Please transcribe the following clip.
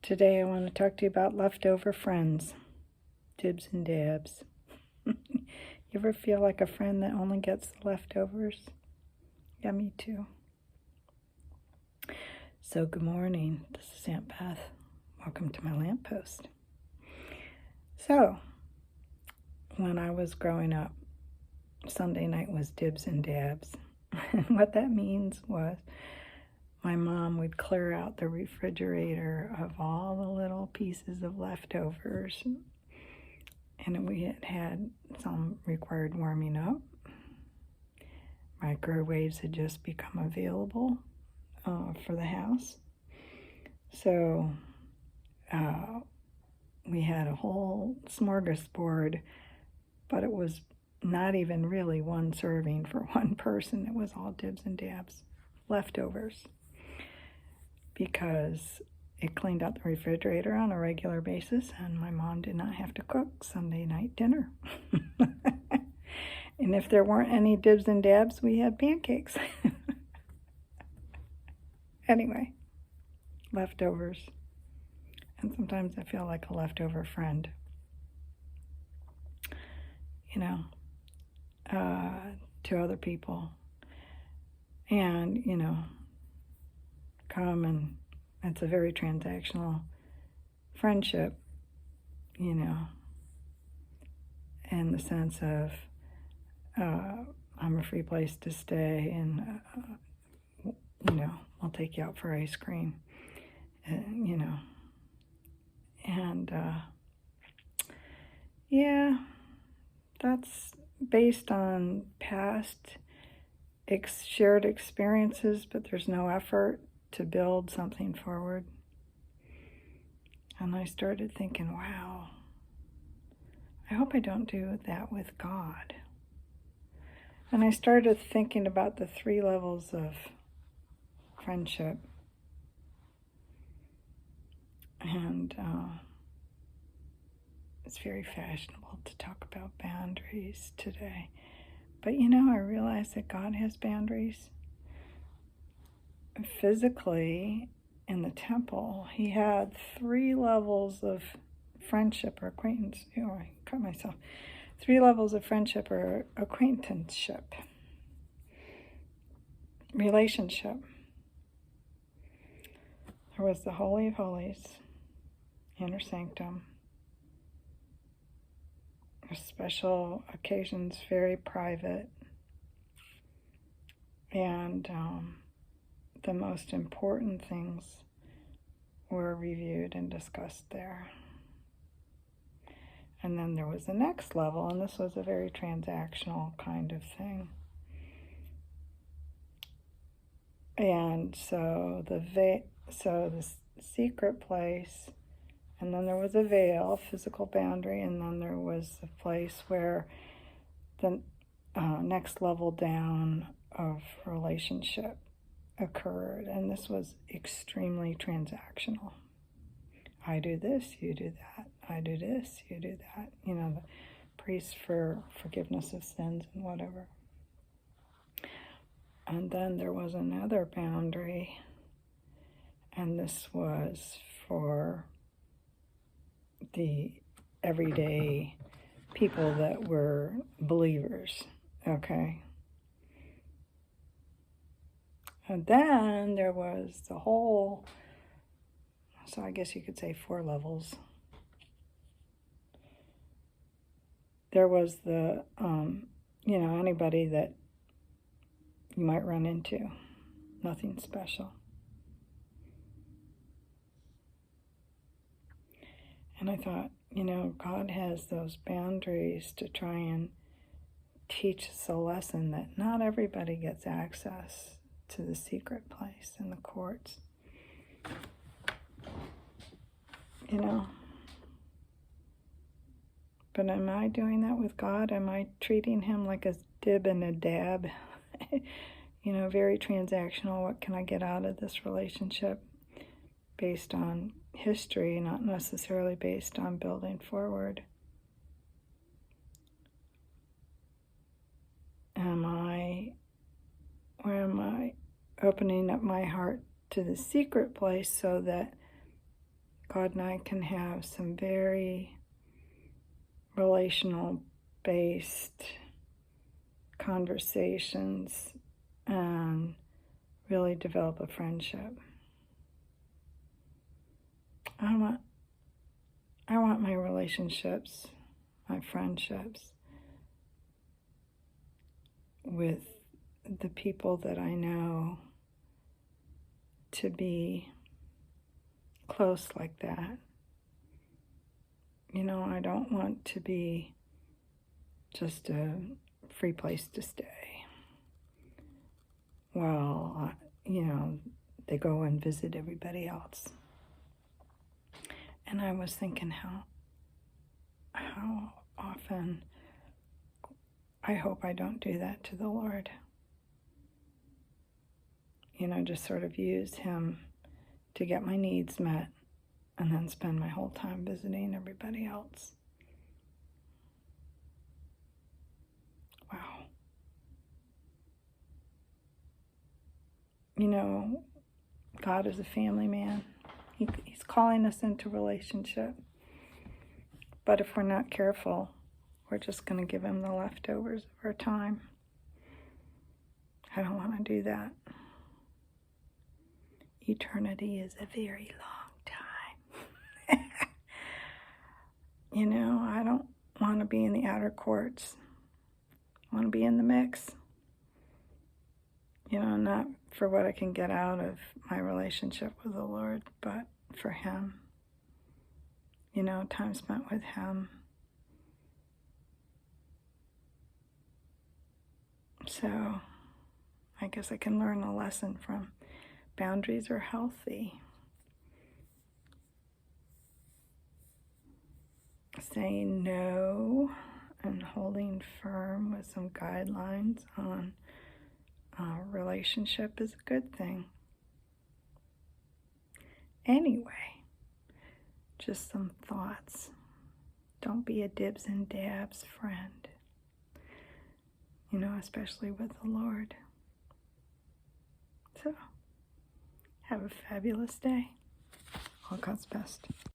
Today I want to talk to you about leftover friends, Dibs and Dabs. You ever feel like a friend that only gets the leftovers? Yeah, me too. So good morning, this is Aunt Beth. Welcome to my lamppost. So, when I was growing up, Sunday night was Dibs and Dabs. And what that means was my mom would clear out the refrigerator of all the little pieces of leftovers. And we had some required warming up. Microwaves had just become available for the house. So we had a whole smorgasbord, but it was not even really one serving for one person. It was all Dibs and Dabs leftovers, because it cleaned out the refrigerator on a regular basis, and my mom did not have to cook Sunday night dinner. And if there weren't any Dibs and Dabs, we had pancakes. Anyway, leftovers. And sometimes I feel like a leftover friend, to other people. And, come, and it's a very transactional friendship, in the sense of I'm a free place to stay, and, I'll take you out for ice cream, and, yeah, that's based on past shared experiences, but there's no effort to build something forward. And I started thinking, wow, I hope I don't do that with God. And I started thinking about the 3 levels of friendship. And it's very fashionable to talk about boundaries today. But I realize that God has boundaries. Physically, in the temple, he had 3 levels of friendship or acquaintance. I cut myself. 3 levels of friendship or acquaintanceship. Relationship. There was the Holy of Holies, inner sanctum. Special occasions, very private. And the most important things were reviewed and discussed there. And then there was the next level, and this was a very transactional kind of thing. And so the secret place, and then there was a veil, physical boundary, and then there was a place where the next level down of relationship occurred, and this was extremely transactional. I do this, you do that. I do this, you do that. The priest for forgiveness of sins and whatever. And then there was another boundary, and this was for the everyday people that were believers, okay? And then there was the whole, so I guess you could say 4 levels. There was the, anybody that you might run into, nothing special. And I thought, God has those boundaries to try and teach us a lesson that not everybody gets access to the secret place in the courts. But am I doing that with God? Am I treating him like a dib and a dab? Very transactional. What can I get out of this relationship based on history, not necessarily based on building forward? Am I opening up my heart to the secret place so that God and I can have some very relational based conversations and really develop a friendship. I want my relationships, my friendships with the people that I know to be close like that. You know, I don't want to be just a free place to stay. Well, you know, they go and visit everybody else. And I was thinking how often I hope I don't do that to the Lord. You know, just sort of use him to get my needs met and then spend my whole time visiting everybody else. Wow. You know, God is a family man. He's calling us into relationship. But if we're not careful, we're just going to give him the leftovers of our time. I don't want to do that. Eternity is a very long time. You know, I don't want to be in the outer courts. I want to be in the mix. You know, not for what I can get out of my relationship with the Lord, but for him. You know, time spent with him. So, I guess I can learn a lesson from boundaries are healthy. Saying no and holding firm with some guidelines on relationship is a good thing. Anyway, just some thoughts. Don't be a dibs and dabs friend. You know, especially with the Lord. So, have a fabulous day. All God's best.